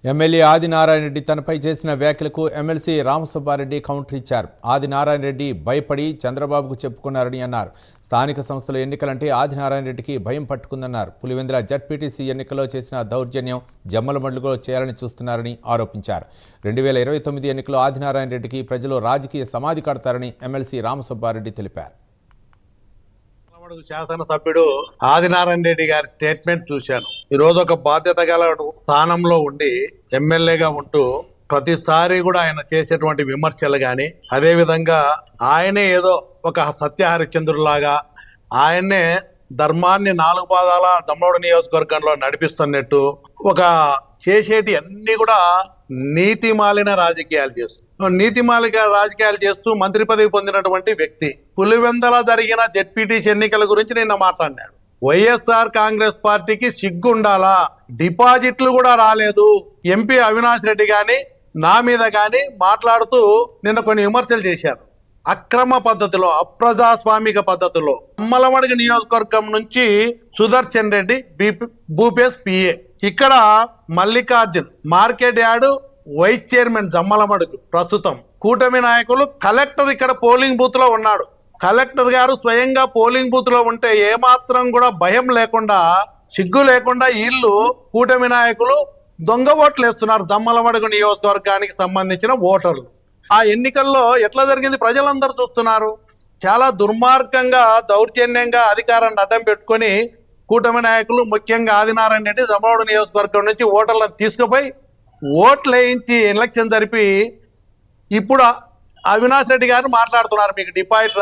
MLA Adinarayana Reddy తనపై చేసిన వ్యాఖ్యలకు ఎమ్మెల్సీ రామసుబ్బారెడ్డి కౌంటర్ ఇచ్చారు. ఆదినారాయణ రెడ్డి భయపడి చంద్రబాబుకు చెప్పుకున్నారని అన్నారు. స్థానిక సంస్థల ఎన్నికలంటే ఆదినారాయణ రెడ్డికి భయం పట్టుకుందన్నారు. పులివెందుల జడ్పీటీసీ ఎన్నికల్లో చేసిన దౌర్జన్యం జమ్మలమడుగులో చేయాలని చూస్తున్నారని ఆరోపించారు. 2029 ఎన్నికల్లో ఆదినారాయణ రెడ్డికి ప్రజలు రాజకీయ సమాధి కడతారని ఎమ్మెల్సీ రామసుబ్బారెడ్డి తెలిపారు. శాసనసభ్యుడు ఆదినారాయణ రెడ్డి గారి స్టేట్మెంట్ చూశాను. ఈ రోజు ఒక బాధ్యత గల స్థానంలో ఉండి ఎమ్మెల్యేగా ఉంటూ ప్రతిసారి కూడా ఆయన చేసేటువంటి విమర్శలు గాని, అదే విధంగా ఆయనే ఏదో ఒక సత్య హరిశ్చంద్రులాగా ఆయన్నే ధర్మాన్ని 4 పాదాల దమ్మోడు నియోజకవర్గంలో నడిపిస్తున్నట్టు ఒక చేసేటి అన్ని కూడా నీతి మాలిన రాజకీయాలు చేస్తూ మంత్రి పదవి పొందినటువంటి వ్యక్తి పులివెందల జరిగిన జెడ్పీటీసీ ఎన్నికల గురించి నిన్న మాట్లాడినాడు. వైఎస్ఆర్ కాంగ్రెస్ పార్టీకి సిగ్గుండాలా, డిపాజిట్లు కూడా రాలేదు. ఎంపీ అవినాష్ రెడ్డి గాని నా మీద గాని మాట్లాడుతూ నిన్న కొన్ని విమర్శలు చేశారు. అక్రమ పద్ధతిలో, అప్రజాస్వామిక పద్ధతిలో అమ్మలమడుగు నియోజకవర్గం నుంచి సుదర్శన్ రెడ్డి భూపేష్ పిఏ, ఇక్కడ Mallikarjun market yard vice chairman Jammalamadugu, ప్రస్తుతం కూటమి నాయకులు. కలెక్టర్ ఇక్కడ పోలింగ్ బూత్ లో ఉన్నాడు. కలెక్టర్ గారు స్వయంగా పోలింగ్ బూత్ లో ఉంటే ఏమాత్రం కూడా భయం లేకుండా, సిగ్గు లేకుండా వీళ్ళు కూటమి నాయకులు దొంగ ఓట్లు వేస్తున్నారు. జమ్మలమడుగు నియోజకవర్గానికి సంబంధించిన ఓటర్లు. ఆ ఎన్నికల్లో ఎట్లా జరిగింది ప్రజలందరూ చూస్తున్నారు. చాలా దుర్మార్గంగా, దౌర్జన్యంగా అధికారాన్ని అడ్డం పెట్టుకొని కూటమి నాయకులు, ముఖ్యంగా ఆదినారాయణ రెడ్డి జమ్మలమడుగు నియోజకవర్గం నుంచి ఓటర్లను తీసుకుపోయి ఓట్లు వేయించి ఎలక్షన్ జరిపి ఇప్పుడు అవినాష్ రెడ్డి గారు మాట్లాడుతున్నారు, మీకు డిపాజిట్